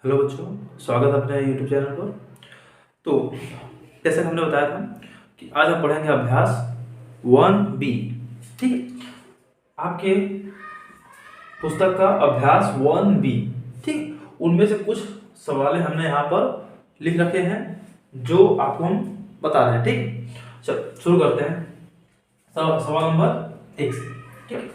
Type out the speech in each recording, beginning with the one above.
Hello बच्चों, स्वागत है अपने यूट्यूब चैनल पर। तो जैसे हमने बताया था कि आज हम पढ़ेंगे अभ्यास 1B। ठीक है, आपके पुस्तक का अभ्यास 1B। ठीक, उनमें से कुछ सवाल हमने यहाँ पर लिख रखे हैं जो आपको हम बता रहे हैं। ठीक, चल शुरू करते हैं। सवाल नंबर 1 से। ठीक है,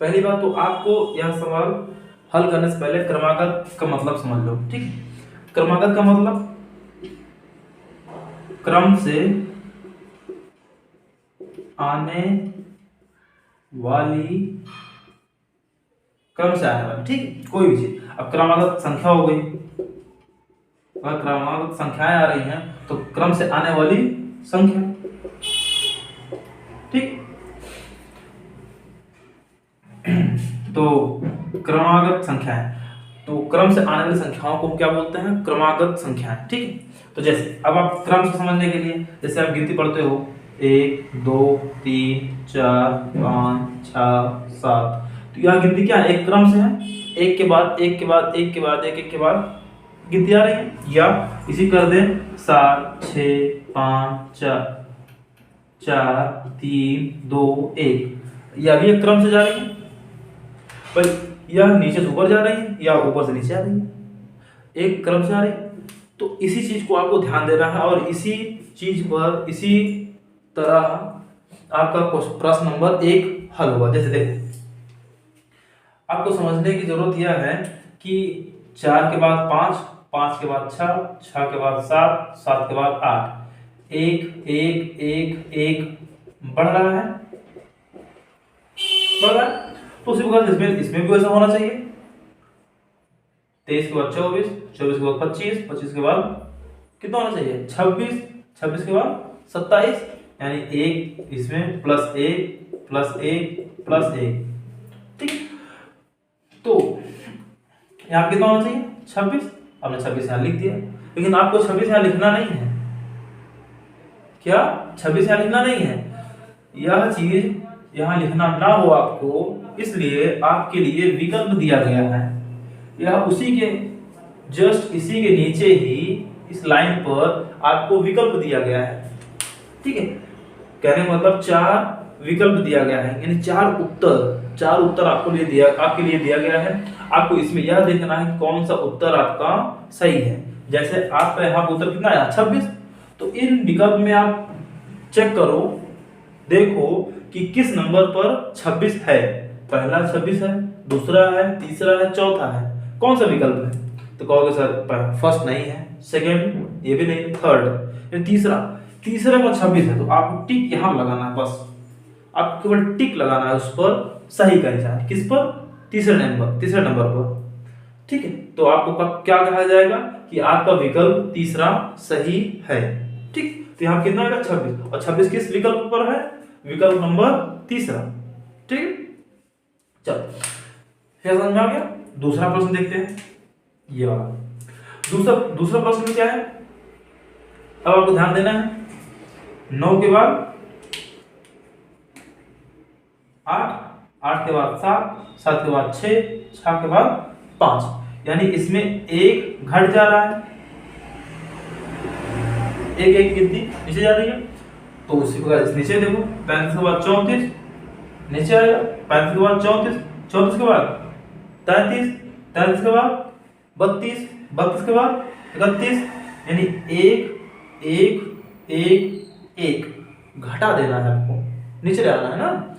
पहली बात तो आपको यह सवाल हल करने से पहले क्रमागत का मतलब समझ लो। ठीक है, क्रमागत का मतलब क्रम से आने वाली, क्रम से आने वाली। ठीक, कोई भी चीज। अब क्रमागत संख्या हो गई, अगर क्रमागत संख्याएं आ रही हैं तो क्रम से आने वाली संख्या। ठीक, तो क्रमागत संख्याएं, तो क्रम से आने वाली संख्याओं को हम क्या बोलते हैं? क्रमागत संख्याएं। ठीक है, तो जैसे अब आप क्रम से समझने के लिए जैसे आप गिनती पढ़ते हो 1 2 3 4 5 6 7, तो यह गिनती क्या है? एक क्रम से है, एक के बाद एक के बाद एक के बाद एक के बाद गिनती आ रही है। या इसी कर दें 7 6 5 4 4 3 2 1, यह भी एक क्रम से जा रही है। पर यह नीचे से ऊपर जा रही है या ऊपर से नीचे आ रही है, एक क्रम से आ रही है। तो इसी चीज को आपको ध्यान देना है और इसी चीज पर इसी तरह आपका प्रश्न नंबर 1 हल होगा। जैसे देखो, आपको समझने की जरूरत यह है कि 4 के बाद 5, 5 के बाद 6, 6 के बाद 7, 7 के बाद 8, 1 1 1 1 बढ़ रहा है, बढ़ रहा है। तो उसी प्रकार इसमें भी वैसा होना चाहिए। 23 के बाद 24, 24 के बाद 25, 25 के बाद कितना होना चाहिए? 26, 26 के बाद 27, यानी 1 इसमें प्लस 1 प्लस 1 प्लस 1। ठीक, तो यहाँ कितना होना चाहिए? 26। आपने 26 यहाँ लिख दिया, लेकिन आपको 26 यहाँ लिखना नहीं है। क्या 26 यहाँ लिखना नहीं है? यह चीज यहाँ लिखना ना हो आपको, इसलिए आपके लिए विकल्प दिया गया है। यह उसी के जस्ट इसी के नीचे ही इस लाइन पर आपको विकल्प दिया गया है। ठीक है, कहने का मतलब 4 विकल्प दिया गया है, यानी 4 उत्तर आपके लिए दिया गया है। आपको इसमें यह देखना है कि कौन सा उत्तर आपका सही है। जैसे आपका यहाँ पर उत्तर कितना आया? 26। तो इन विकल्प में आप चेक करो, देखो कि किस नंबर पर 26 है। पहला 26 है, दूसरा है, तीसरा है, चौथा है, कौन सा विकल्प है? तो कहोगे सर फर्स्ट नहीं है, सेकंड ये भी नहीं, थर्ड, ये तीसरे पर 26 है। तो आपको टिक यहां लगाना है, बस आप केवल टिक लगाना है उस पर सही का निशान। किस पर? तीसरे नंबर पर। ठीक है, तो आपको क्या कहा जाएगा कि आपका विकल्प तीसरा सही है। ठीक, तो यहाँ कितना आएगा? 26, और 26 किस विकल्प पर है? विकल्प नंबर तीसरा। ठीक है, चलो फिर समझ में आ गया। दूसरा प्रश्न देखते हैं, ये वाला। दूसरा प्रश्न में क्या है? अब आपको ध्यान देना है, 9 के बाद 8, 8 के बाद 7, 7 के बाद 6, 6 के बाद 5, यानी इसमें एक घट जा रहा है, एक एक गिनती नीचे जा रही है। तो उसी प्रकार नीचे देखो, 35 के बाद 34 नीचे आएगा, 35 के बाद 34, 34 के बाद 33, 33 के बाद 32, 32 के बाद 31, यानी एक एक एक एक घटा देना है आपको, नीचे डालना है ना।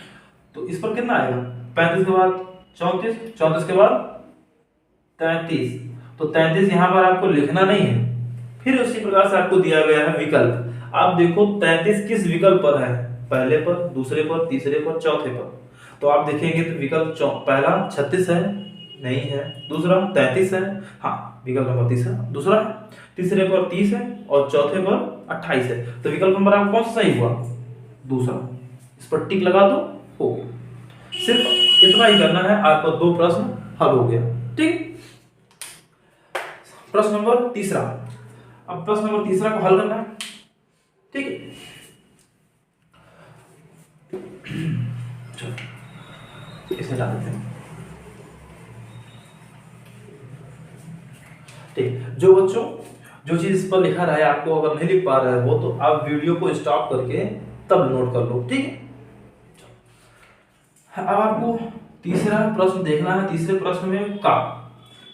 तो इस पर कितना आएगा? 35 के बाद 34, 34 के बाद 33, तो 33 यहाँ पर आपको लिखना नहीं है। फिर उसी प्रकार से आपको दिया गया है विकल्प। आप देखो 33 किस विकल्प पर है? पहले पर, दूसरे पर, तीसरे पर, चौथे पर। तो आप देखेंगे तो विकल्प पहला 36 है, नहीं है। दूसरा 33 है, हाँ विकल्प नंबर तीसरा दूसरा है। तीसरे पर 30 है और चौथे पर 28 है। तो विकल्प नंबर आपका कौन सा सही हुआ? दूसरा। इस पर टिक लगा दो, हो गया। सिर्फ इतना ही करना है, आपका 2 प्रश्न हल हो गया। ठीक, प्रश्न नंबर तीसरा। अब प्रश्न नंबर तीसरा को हल करना है। ठीक है, चलो इसे डाल देते हैं। जो बच्चों जो चीज इस पर लिखा रहा है आपको अगर नहीं लिख पा रहे हो तो आप वीडियो को स्टॉप करके तब नोट कर लो, ठीक है। अब आपको तीसरा प्रश्न देखना है। तीसरे प्रश्न में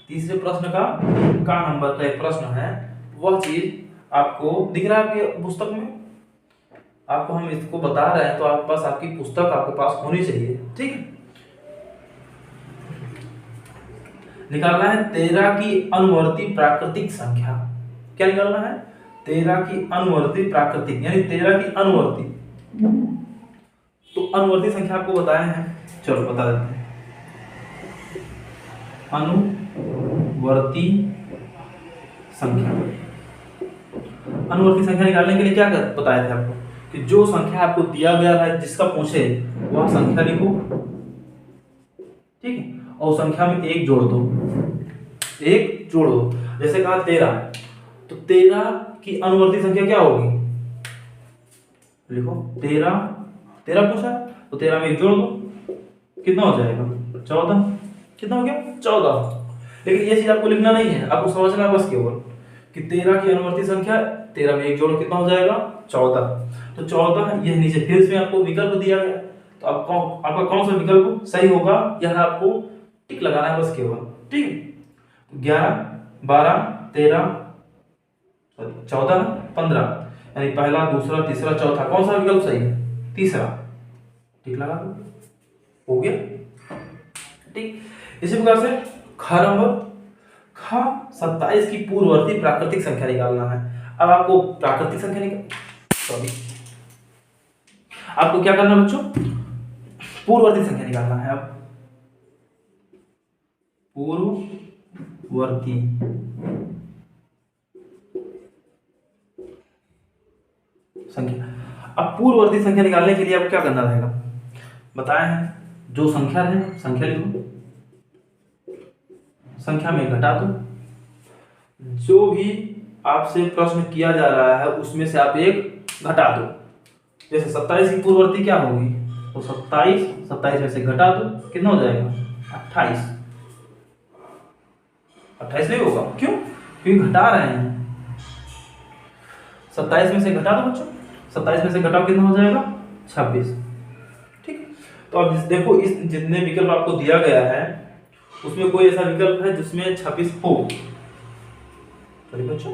तीसरे प्रश्न का नंबर का एक प्रश्न है, वह चीज आपको दिख रहा है आपकी पुस्तक में। आपको हम इसको बता रहे हैं तो आपके पास आपकी पुस्तक आपके पास होनी चाहिए, ठीक है। निकालना है 13 की अनुवर्ती प्राकृतिक संख्या। क्या निकालना है? 13 की अनुवर्ती प्राकृतिक, यानी 13 की अनुवर्ती। तो अनुवर्ती संख्या आपको बताए हैं, चलो बता देते हैं। अनुवर्ती संख्या, अनुवर्ती संख्या निकालने के लिए क्या बताए थे आपको कि जो संख्या आपको दिया गया है जिसका पूछे वह संख्या लिखो, ठीक है, और संख्या में एक जोड़ दो, एक जोड़ दो। जैसे कहा 13, तो 13 की अनुवर्ती संख्या क्या होगी? लिखो 13 पूछा तो 13 में एक जोड़ दो, कितना हो जाएगा? 14। कितना हो गया? 14। लेकिन ये चीज आपको लिखना नहीं है, आपको समझना बस केवल कि 13 की अनुवर्ती संख्या, 13 में एक जोड़ कितना हो जाएगा? 14। तो 14 ये नीचे फिर इसमें आपको विकल्प दिया गया, तो आपका कौन सा विकल्प सही होगा यह आपको टिक लगाना है बस केवल, ठीक है। 11, 12, 13, 14, 15, यानी पहला, दूसरा, तीसरा, चौथा, कौन सा विकल्प सही है? तीसरा, टिक लगा दो, हो गया, ठीक। इसी प्रकार से ख नंबर, 27 की पूर्ववर्ती प्राकृतिक संख्या निकालना है। अब आपको प्राकृतिक संख्या आपको क्या करना है बच्चों? पूर्ववर्ती संख्या निकालना है। अब पूर्ववर्ती संख्या, अब पूर्ववर्ती संख्या निकालने के लिए आपको क्या करना रहेगा? बताए हैं, जो संख्या है संख्या लिखो, संख्या में घटा दो, जो भी आपसे प्रश्न किया जा रहा है उसमें से आप एक घटा दो। जैसे 27 की पूर्ववर्ती क्या होगी? तो 27 में से घटा दो, कितना हो जाएगा? 28। 28 नहीं होगा, क्यों? क्योंकि घटा रहे हैं। 27 में से घटा दो बच्चों, 27 में से घटाओ, कितना हो जाएगा? 26, ठीक। तो अब देखो, इस जितने विकल्प आपको दिया गया है उसमें कोई ऐसा विकल्प है जिसमें 26 हो? चलिए बच्चों,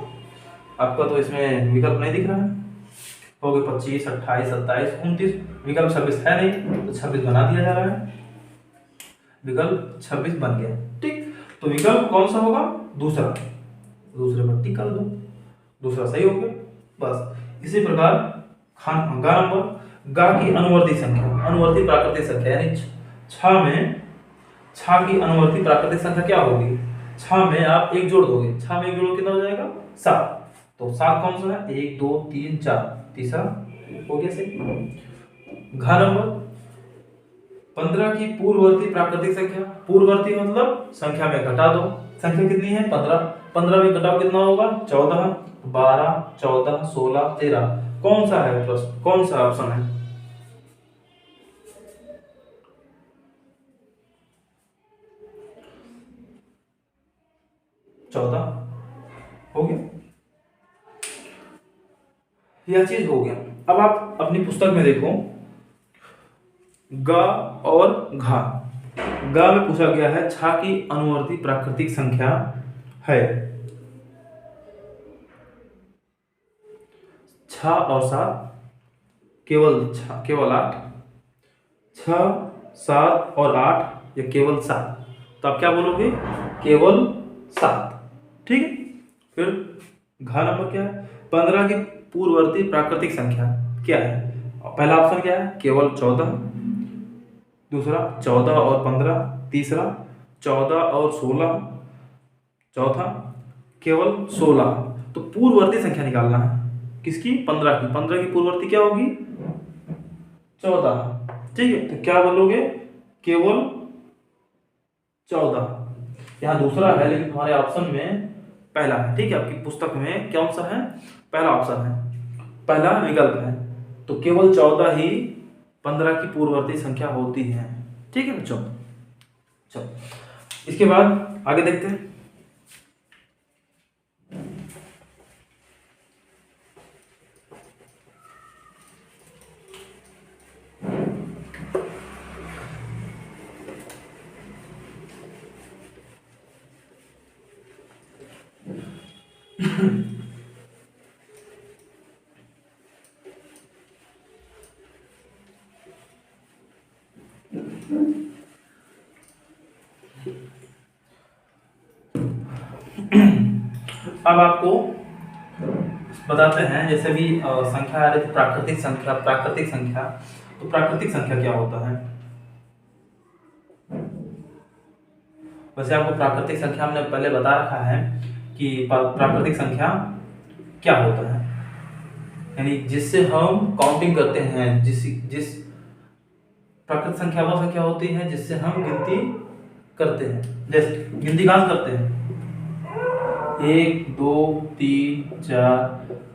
आपका तो इसमें विकल्प नहीं दिख रहा है। हो गए 25, 28, 27, 29, विकल्प 26 है नहीं, तो 26 बना दिया जा रहा है, विकल्प 26 बन गया, ठीक। तो विकल्प कौन सा होगा? दूसरा, दूसरे पर टिक कर दो, दूसरा सही हो गया, बस। इसी प्रकार गा नंबर, गा की अनुवर्ती संख्या, अनुवर्ती प्राकृतिक संख्या, यानी 6 में, 6 की अनुवर्ती प्राकृतिक संख्या क्या होगी? 6 में आप एक जोड़ दोगे, 6 में एक जोड़ कितना हो जाएगा? 7। तो 7 कौन सा है? 1, 2, 3, 4, तीसरा हो गया सही। घ नंबर, 15 की पूर्ववर्ती प्राकृतिक संख्या, पूर्ववर्ती मतलब संख्या में घटा दो, संख्या कितनी है? 15, 15 में घटाओ कितना होगा? 14, 12, 14, 16, 13, कौन सा है प्रश्न, कौन सा ऑप्शन है? हो गया, यह चीज हो गया। अब आप अपनी पुस्तक में देखो, ग और घा, ग में पूछा गया है 6 की अनुवर्ती प्राकृतिक संख्या है। 6 और 7 केवल 8, 6, 7 और 8 या केवल 7, तो आप क्या बोलोगे? केवल 7, ठीक है। फिर घ नंबर क्या है? 15 की पूर्ववर्ती प्राकृतिक संख्या क्या है? पहला ऑप्शन क्या है? केवल 14, दूसरा 14 और 15, तीसरा 14 और 16, चौथा केवल 16। तो पूर्ववर्ती संख्या निकालना है किसकी? 15 की। 15 की पूर्ववर्ती क्या होगी? 14, ठीक है। तो क्या बोलोगे? केवल 14। यहाँ दूसरा है लेकिन तुम्हारे ऑप्शन में पहला है, ठीक है। आपकी पुस्तक में कौन सा है? पहला ऑप्शन है, पहला विकल्प है। तो केवल 14 ही 15 की पूर्ववर्ती संख्या होती है, ठीक है बच्चों। चलो इसके बाद आगे देखते हैं। अब आपको बताते हैं, जैसे भी संख्या आ रही थी प्राकृतिक संख्या, प्राकृतिक संख्या, तो प्राकृतिक संख्या क्या होता है? वैसे आपको प्राकृतिक संख्या हमने पहले बता रखा है कि प्राकृतिक संख्या क्या होता है, यानी जिससे हम काउंटिंग करते हैं, जिस प्राकृतिक संख्या वो संख्या होती है जिससे हम गिनती करते हैं। जैसे गिनती कहाँ से करते हैं? 1 2 3 4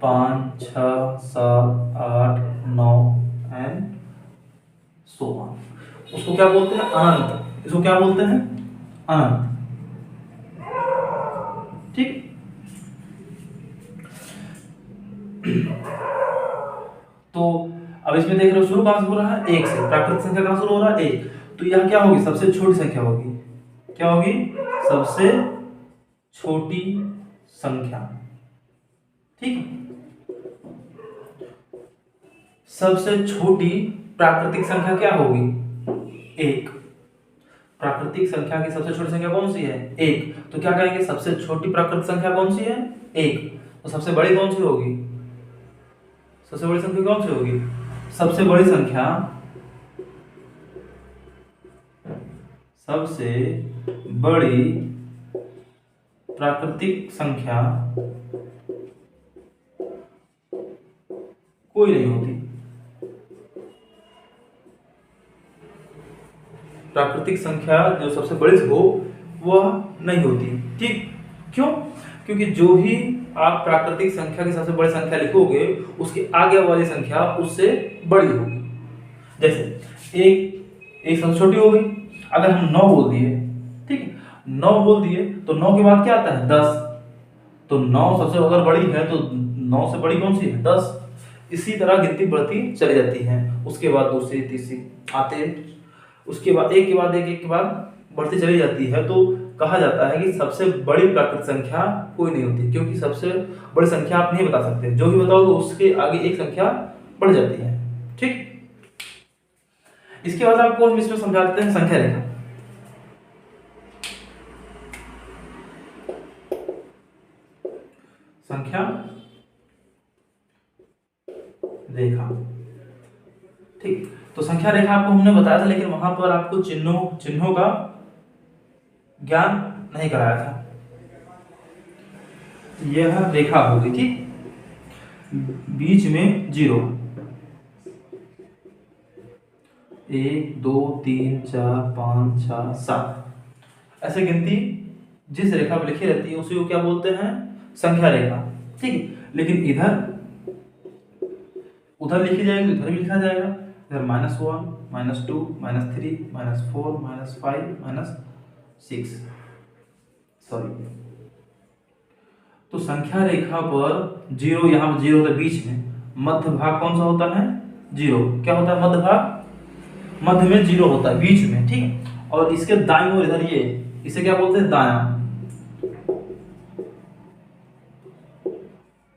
5 6 7 8 9 एंड सो ऑन। उसको क्या बोलते हैं? अनंत। इसको क्या बोलते हैं? अनंत। ठीक। तो अब इसमें देख रहे हो शुरू कहां से हो रहा है? 1 से। प्राकृतिक संख्या कहां शुरू हो रहा है? 1। तो यह क्या होगी? सबसे छोटी संख्या होगी। क्या होगी? सबसे छोटी संख्या। ठीक। सबसे छोटी प्राकृतिक संख्या क्या होगी? 1। प्राकृतिक संख्या की सबसे छोटी संख्या कौन सी है? 1। तो क्या कहेंगे? सबसे छोटी प्राकृतिक संख्या कौन सी है? 1। तो सबसे बड़ी कौन सी होगी? सबसे बड़ी संख्या कौन सी होगी? सबसे बड़ी संख्या, सबसे बड़ी प्राकृतिक संख्या कोई नहीं होती। प्राकृतिक संख्या जो सबसे बड़ी हो वह नहीं होती। ठीक। क्यों? क्योंकि जो भी आप प्राकृतिक संख्या की सबसे बड़ी संख्या लिखोगे उसके आगे वाली संख्या उससे बड़ी होगी। जैसे एक सबसे छोटी हो गई। अगर हम 9 बोल दिए, ठीक है, 9 बोल दिए तो 9 के बाद क्या आता है? 10। तो 9 सबसे अगर बड़ी है तो 9 से बड़ी कौन सी है? 10। इसी तरह गिनती बढ़ती चली जाती है। उसके बाद दूसरी, तीसरी आते, उसके बाद एक के बाद एक के बाद बढ़ती चली जाती है। तो कहा जाता है कि सबसे बड़ी प्राकृतिक संख्या कोई नहीं होती, क्योंकि सबसे बड़ी संख्या आप नहीं बता सकते। जो भी बताओगे उसके आगे एक संख्या बढ़ जाती है। ठीक। इसके बाद आपको हम इसमें समझा देते हैं संख्या रेखा। संख्या रेखा। ठीक। तो संख्या रेखा आपको हमने बताया था, लेकिन वहां पर आपको चिन्हों का ज्ञान नहीं कराया था। यह रेखा होगी, ठीक, बीच में 0, 1 2 3 4 5 6 7 ऐसे गिनती जिस रेखा पर लिखी रहती है उसी को क्या बोलते हैं? संख्या रेखा। ठीक है। लेकिन इधर उधर लिखी जाएगी, इधर भी लिखा जाएगा। इधर -1 -2 -3 -4 -5 -6 सॉरी। तो संख्या रेखा पर 0, यहाँ पर 0 होता है बीच में। मध्य भाग कौन सा होता है? 0। क्या होता है? मध्य भाग। मध्य में 0 होता है बीच में। ठीक है। और इसके दाईं ओर इधर ये, इसे क्या बोलते हैं? दायां।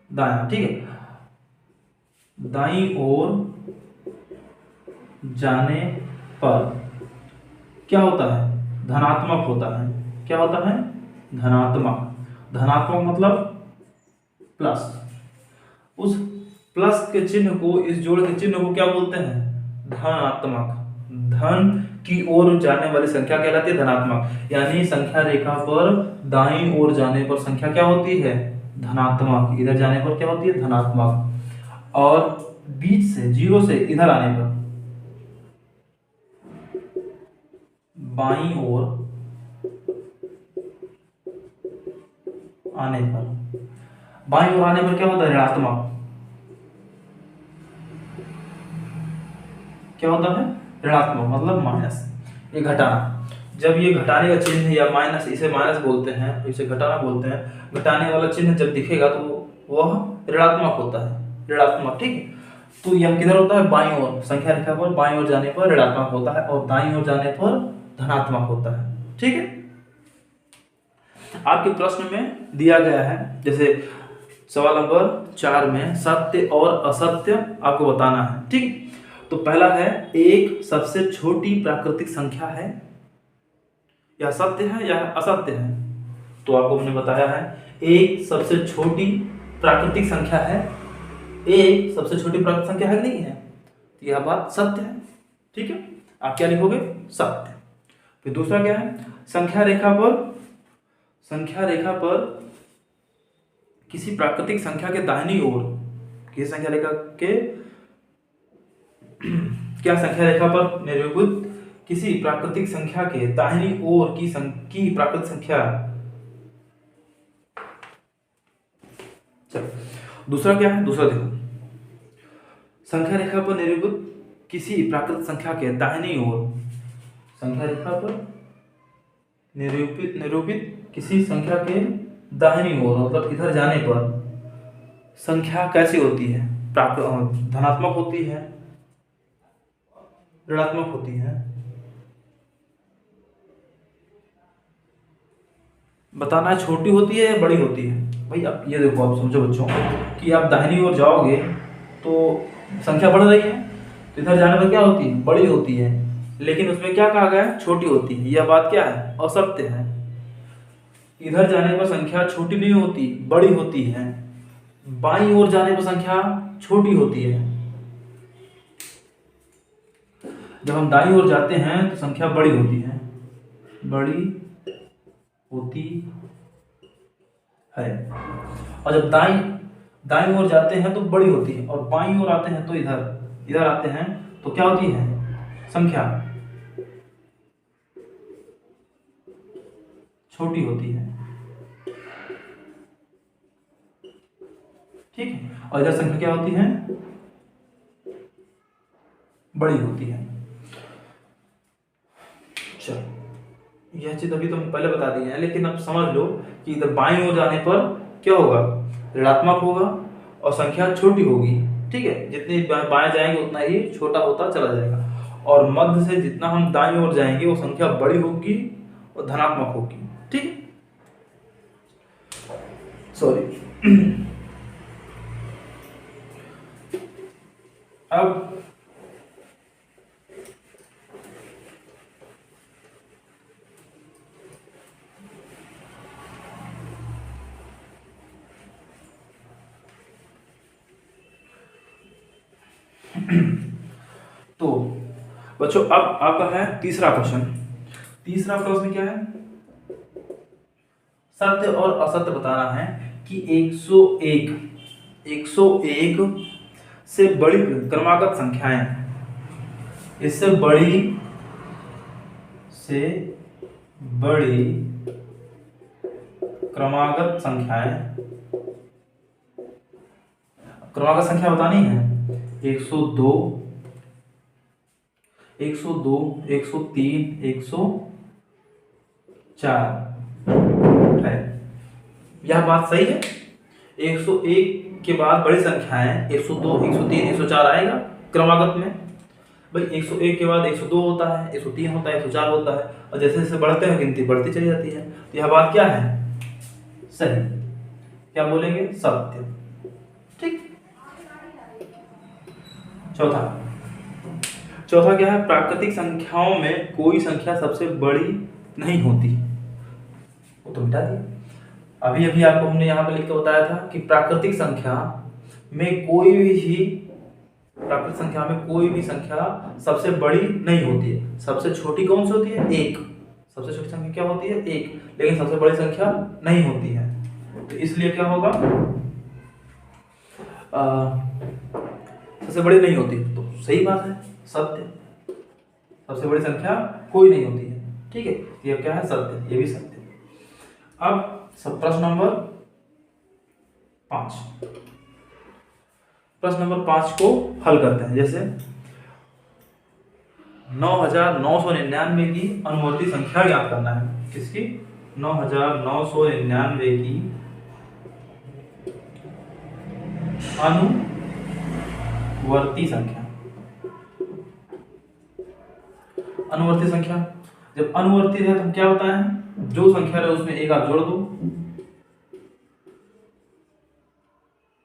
दायां। ठीक है। दाईं ओर जाने पर क्या होता है? धनात्मक होता है। क्या होता है? धनात्मक। धनात्मक मतलब प्लस। उस प्लस के चिन्ह को, इस जोड़ के चिन्ह को क्या बोलते हैं? धनात्मक। धन की ओर जाने वाली संख्या कहलाती है धनात्मक। यानी संख्या रेखा पर दाईं ओर जाने पर संख्या क्या होती है? धनात्मक। इधर जाने पर क्या होती है? धनात्मक। और बीच से 0 से इधर आने पर, बाईं ओर आने पर, बाईं ओर आने पर क्या होता है? ऋणात्मक। क्या होता है? ऋणात्मक मतलब माइनस। ये घटाना। जब ये घटाने का चिन्ह या माइनस, इसे माइनस बोलते हैं, इसे घटाना बोलते हैं। घटाने वाला चिन्ह जब दिखेगा तो वह ऋणात्मक होता है। ऋणात्मक। ठीक है। तो यह किधर होता है? बाईं ओर। संख्या रेखा पर बाईं ओर जाने पर ऋणात्मक होता है और दाईं ओर जाने पर धनात्मक होता है। ठीक है। आपके प्रश्न में दिया गया है, जैसे सवाल नंबर 4 में सत्य और असत्य आपको बताना है। ठीक, तो पहला है एक सबसे छोटी प्राकृतिक संख्या है, या सत्य है या असत्य है। तो आपको हमने बताया है एक सबसे छोटी प्राकृतिक संख्या है, एक सबसे छोटी प्राकृतिक संख्या है कि नहीं है, तो यह बात सत्य है। ठीक है, आप क्या लिखोगे? सत्य। फिर दूसरा क्या है, संख्या रेखा पर किसी प्राकृतिक संख्या के दाहिनी ओर, किसी संख्या रेखा के क्या संख्या रेखा पर निरूपित किसी प्राकृतिक संख्या के दाहिनी ओर की प्राकृतिक संख्या। चलो दूसरा क्या है, दूसरा देखो, संख्या रेखा पर निरूपित किसी प्राकृतिक संख्या के दाहिनी ओर, संख्या रेखा पर निरूपित किसी संख्या के दाहिनी ओर, मतलब इधर जाने पर संख्या कैसी होती है? धनात्मक होती है, ऋणात्मक होती है, बताना है छोटी होती है या बड़ी होती है। भाई अब ये देखो, आप समझो बच्चों कि आप दाहिनी ओर जाओगे तो संख्या बढ़ रही है, तो इधर जाने पर क्या होती है? बड़ी होती है, लेकिन उसमें क्या कहा गया है? छोटी होती है। यह बात क्या है? असत्य है। इधर जाने पर संख्या छोटी नहीं होती, बड़ी होती है। बाईं ओर जाने पर संख्या छोटी होती है। जब हम दाईं ओर जाते हैं तो संख्या बड़ी होती है, बड़ी होती है। और जब दाईं ओर जाते हैं तो बड़ी होती है, और बाईं ओर आते हैं तो इधर आते हैं तो क्या होती है? संख्या छोटी होती है। ठीक है, और इधर संख्या क्या होती है? बड़ी होती है। चलो यह चीज अभी तो पहले बता दी है, लेकिन अब समझ लो कि इधर बाईं ओर जाने पर क्या होगा? ऋणात्मक होगा और संख्या छोटी होगी। ठीक है, जितनी बाएं जाएंगे उतना ही छोटा होता चला जाएगा, और मध्य से जितना हम दाईं ओर जाएंगे वो संख्या बड़ी होगी और धनात्मक होगी। ठीक, सॉरी। अब तो बच्चों अब आपका है तीसरा प्रश्न। तीसरा प्रश्न क्या है? सत्य और असत्य बताना है कि 101 से बड़ी क्रमागत संख्याएं, इससे बड़ी क्रमागत संख्या बतानी है। 102, 103, 104 है। यह बात सही है। 101 के बाद बड़ी संख्याएं 102, 103, 104 आएगा क्रमागत में। भाई 101 के बाद 102 होता है, 103 होता है, 104 होता है, और जैसे जैसे बढ़ते हैं गिनती बढ़ती चली जाती है। तो यह बात क्या है? सही। क्या बोलेंगे? सत्य। ठीक। चौथा क्या है? प्राकृतिक संख्याओं में कोई संख्या सबसे बड़ी नहीं होती। वो तो मिटा दिया। अभी आपको हमने यहाँ पे लिख के बताया था कि प्राकृतिक संख्या में कोई भी संख्या सबसे बड़ी नहीं होती है। सबसे छोटी कौन सी होती है? एक। सबसे छोटी संख्या क्या होती है? एक। लेकिन सबसे बड़ी संख्या नहीं होती है। तो इसलिए क्या होगा? सबसे बड़ी नहीं होती, तो सही बात है, सत्य। सबसे बड़ी संख्या कोई नहीं होती है। ठीक है, ये क्या है? सत्य। ये भी सत्य। अब प्रश्न नंबर 5। प्रश्न नंबर 5 को हल करते हैं। जैसे 9999 की अनुवर्ती संख्या ज्ञात करना है। किसकी? 9999 की अनुवर्ती संख्या। अनुवर्ती संख्या, जब अनुवर्ती है तो हम क्या बताएं? जो संख्या है उसमें एक आप जोड़ दो,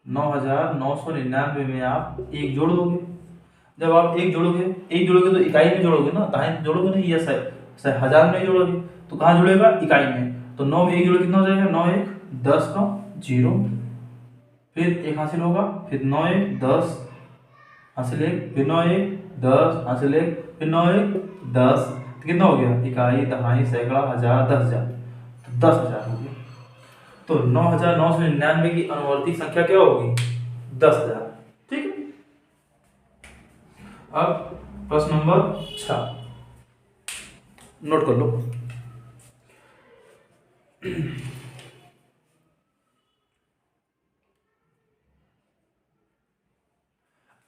9,999 में आप एक जोड़ दोगे। जब आप एक जोड़ोगे तो इकाई में जोड़ोगे ना, दाएं जोड़ोगे नहीं, या हजार में जोड़ोगे तो कहाँ जुड़ेगा, इकाई में। तो 9 में एक जोड़ कितना हो जाएगा, 9 1 10 का 0, फिर एक हासिल होगा, फिर 9 1 10 हासिल एक, फिर 9 1 10 हासिल एक, फिर 9 1 10, तो कितना हो गया, इकाई दहाई सैकड़ा हजार 10,000, तो 10,000 हो गया। तो 9,999 की अनुवर्ती संख्या क्या होगी, 10,000। ठीक है। अब प्रश्न नंबर 6 नोट कर लो।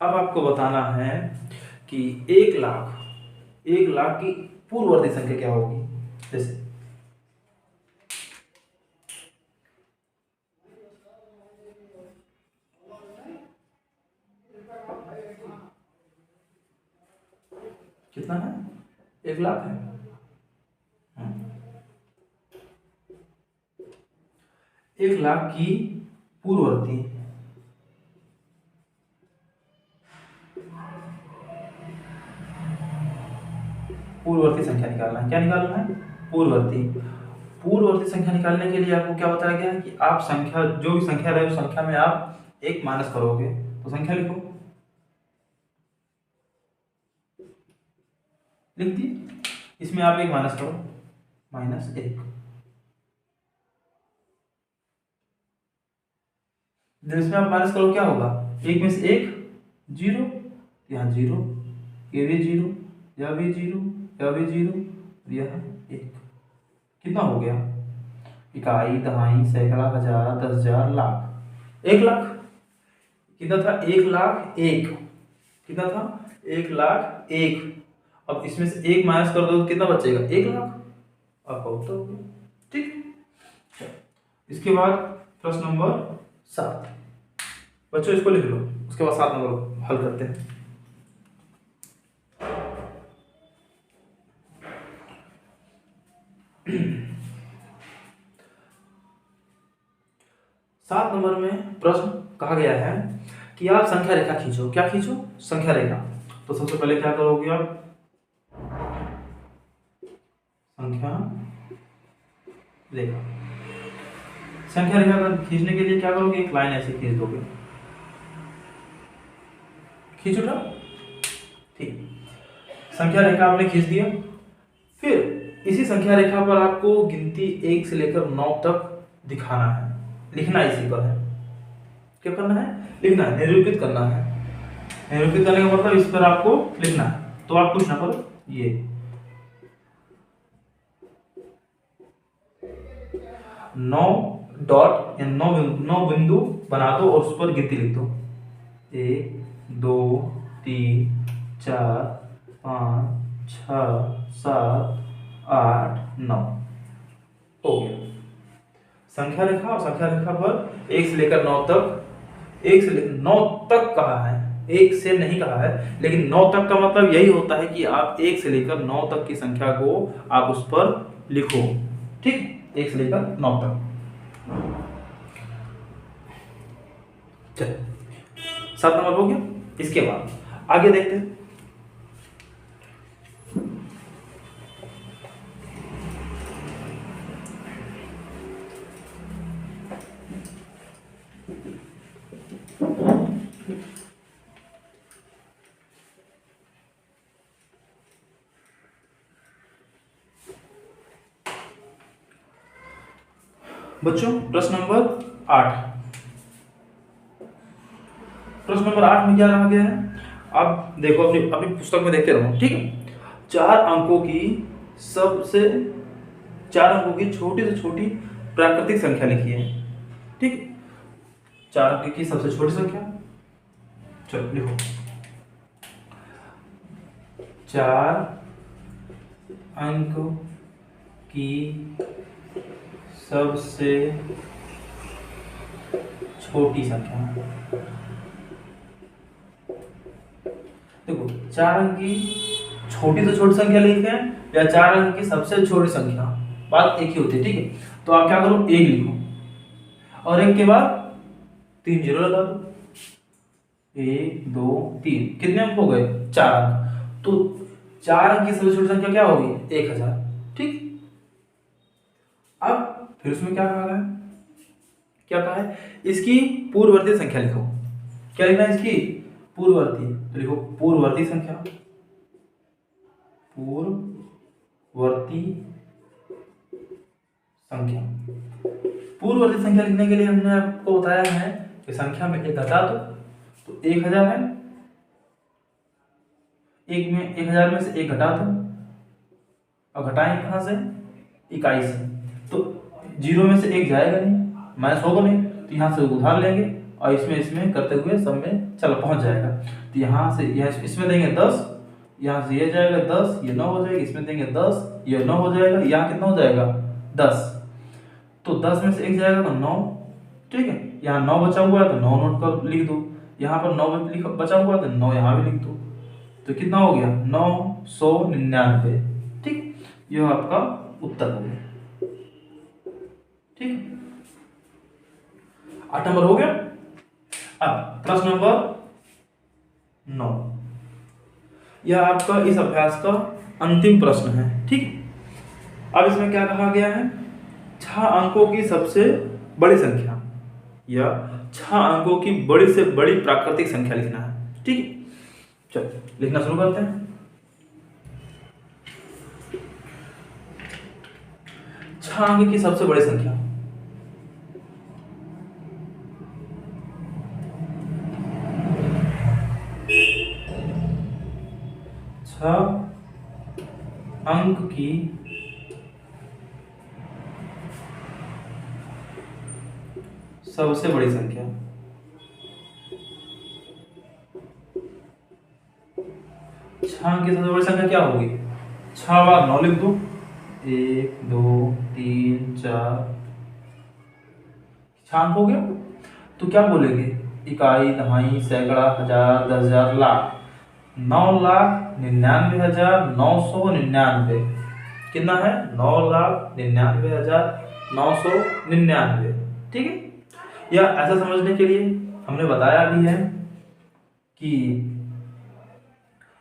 अब आपको बताना है कि 1 लाख की पूर्ववर्ती संख्या क्या होगी। जैसे कितना है, 1 लाख है। 1 लाख की पूर्ववर्ती संख्या निकालना है। क्या निकालना है, पूर्ववर्ती संख्या निकालने के लिए आपको क्या बताया गया है कि आप संख्या, जो भी संख्या रहे उस संख्या में आप एक माइनस करोगे। तो संख्या लिखो, लिख दी, इसमें आप एक माइनस करो, -1। जब इसमें आप माइनस करो क्या होगा, एक में से एक 0, यहाँ 0, ये भी 0, यह भी 0, यह भी 0, यह 1। कितना हो गया, इकाई दहाई सैकड़ा हजार 10,000 लाख। 1 लाख कितना था, 1,01,000 कितना था, 1,01,000। अब इसमें से एक माइनस कर दो तो कितना बचेगा, 1 लाख। आपका उत्तर हो गया। ठीक। इसके बाद प्रश्न नंबर 7 बच्चों इसको लिख लो, उसके बाद 7 नंबर हल करते हैं। सात नंबर में प्रश्न कहा गया है कि आप संख्या रेखा खींचो। क्या खींचो, संख्या रेखा। तो सबसे पहले क्या करोगे आप, संख्या रेखा। संख्या रेखा खींचने के लिए क्या करोगे, एक लाइन ऐसे खींच दोगे। खींच उठा, ठीक। संख्या रेखा आपने खींच दिया। फिर इसी संख्या रेखा पर आपको गिनती 1 से लेकर 9 तक दिखाना है, लिखना इसी पर है। क्या करना है, लिखना है, निरूपित करना है। निरूपित करने का मतलब इस पर आपको लिखना है। तो आप कुछ ना करो, ये 9 डॉट या 9 बिंदु बना दो और उस पर गिनती लिख दो। 1 2 3 4 5 6 7 8 9 हो गया। संख्या रेखा और संख्या रेखा पर 1 से लेकर 9 तक, 1 से लेकर 9 तक कहा है, 1 से नहीं कहा है, लेकिन 9 तक का मतलब यही होता है कि आप 1 से लेकर 9 तक की संख्या को आप उस पर लिखो। ठीक, 1 से लेकर 9 तक। चल 7 नंबर हो गया। इसके बाद आगे देखते हैं। बच्चों प्रश्न नंबर 8, प्रश्न नंबर 8 में क्या रहा गया है, आप देखो अपनी अपनी पुस्तक में देखते रहो। ठीक है, 4 अंकों की छोटी से छोटी प्राकृतिक संख्या लिखी है। ठीक, 4 अंक की सबसे छोटी संख्या, चलो लिखो। 4 अंक की सबसे छोटी संख्या। देखो 4 अंक की छोटी से छोटी संख्या लिखे या 4 अंक की सबसे छोटी संख्या, बात एक ही होती है। ठीक है, तो आप क्या करो, 1 लिखो और 1 के बाद 3 जीरो लगा दो, 1 2 3, कितने अंक हो गए? 4 अंक। तो 4 अंक की सबसे छोटी संख्या क्या होगी? 1000। ठीक, अब फिर उसमें क्या कहा है, क्या कहा है, इसकी पूर्ववर्ती संख्या लिखो। क्या लिखना है? इसकी पूर्ववर्ती। तो लिखो पूर्ववर्ती संख्या, पूर्ववर्ती संख्या। पूर्ववर्ती संख्या लिखने के लिए हमने आपको बताया है कि संख्या में एक घटा दो, तो 1000 है, एक में 1000 में से एक घटा दो, और घटाएं कहां से? इकाई से। तो 0 में से एक जाएगा नहीं, माइनस होगा नहीं, तो यहाँ से उधार लेंगे और इसमें करते हुए सब में चल पहुंच जाएगा। तो यहाँ से यहाँ इसमें देंगे 10, यहाँ से ये जाएगा 10, ये 9 हो जाएगा, इसमें देंगे 10, ये 9 हो जाएगा, यहाँ कितना हो जाएगा? 10। तो 10 में से एक जाएगा तो 9। ठीक है, यहाँ 9 बचा हुआ है तो 9 नोट कर लिख दो, यहाँ पर 9 बचा हुआ है तो 9 यहाँ भी लिख दो। तो कितना हो गया? 999। ठीक, यह आपका उत्तर हो गया। ठीक, 8 नंबर हो गया। अब प्रश्न नंबर 9, यह आपका इस अभ्यास का अंतिम प्रश्न है। ठीक, अब इसमें क्या कहा गया है? 6 अंकों की सबसे बड़ी संख्या या 6 अंकों की बड़ी से बड़ी प्राकृतिक संख्या लिखना है। ठीक है, चलो लिखना शुरू करते हैं। 6 अंक की सबसे बड़ी संख्या, अंक की सबसे बड़ी संख्या, 6 अंक की सबसे बड़ी संख्या क्या होगी? 6 बार 9 लिख दो, 1 2 3 4, 6 अंक हो गया। तो क्या बोलेंगे? इकाई, दहाई, सैकड़ा, हजार, 10,000, लाख। 9,99,999। कितना है? 9,99,999। ठीक है, या ऐसा समझने के लिए हमने बताया भी है कि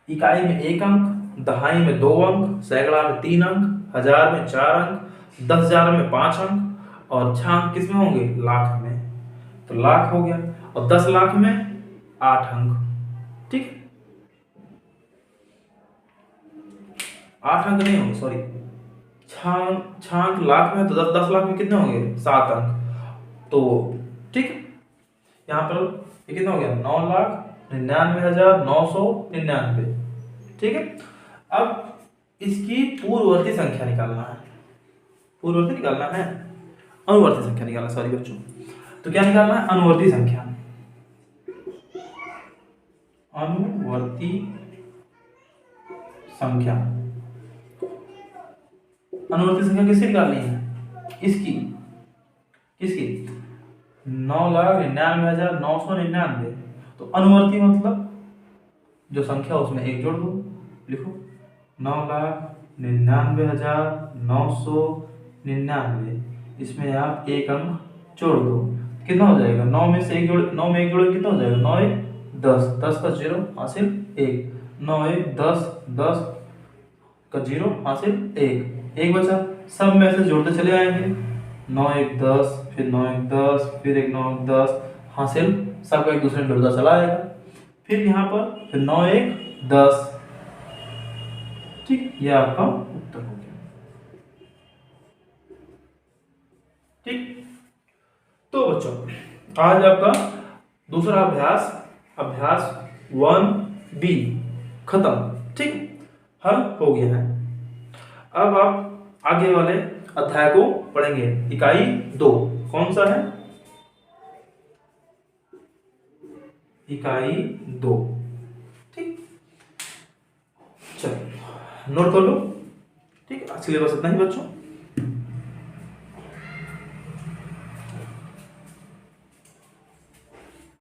इकाई में 1 अंक, दहाई में 2 अंक, सैकड़ा में 3 अंक, हजार में 4 अंक, 10,000 में 5 अंक, और 6 अंक किस में होंगे? लाख में। तो लाख हो गया, और 10 लाख में 8 अंक। ठीक, 8 अंक नहीं होंगे, सॉरी, 6 अंक लाख में, तो 10 लाख में कितने होंगे? 7 अंक। तो ठीक, यहाँ पर ये कितना हो गया? 9,99,999। ठीक है, अब इसकी पूर्ववर्ती संख्या निकालना है। पूर्ववर्ती निकालना है, अनुवर्ती संख्या निकालना, सॉरी बच्चों। तो क्या निकालना है? अनुवर्ती संख्या। अनुवर्ती संख्या, अनुवर्ती संख्या किसकी निकालनी है? इसकी, किसकी? 9,99,999। तो अनुवर्ती मतलब जो संख्या उसमें एक जोड़ दो, लिखो 9,99,999। इसमें आप 1 अंक जोड़ दो, कितना हो जाएगा? 9 में से 1 जोड़, 9 में 1 जोड़ कितना हो जाएगा? 9 1 10, 10 का 0 हासिल 1, 9 1 10, 10 का 0 हासिल 1, 1 बचा। सब में से जोड़ते चले आएंगे, 9 1 10, फिर 9 1 10, फिर 1 9 1 10, हासिल सबका एक दूसरे में जुड़ता चला आएगा। फिर यहाँ पर फिर 9 1 10। ठीक, यह आपका उत्तर हो गया। ठीक, तो बच्चों आज आपका दूसरा अभ्यास 1B खत्म। ठीक, हल हो गया है। अब आप आगे वाले अध्याय को पढ़ेंगे, इकाई 2। कौन सा है? इकाई 2। ठीक, चलो नोट कर लो। ठीक, आज के लिए बस इतना ही बच्चों।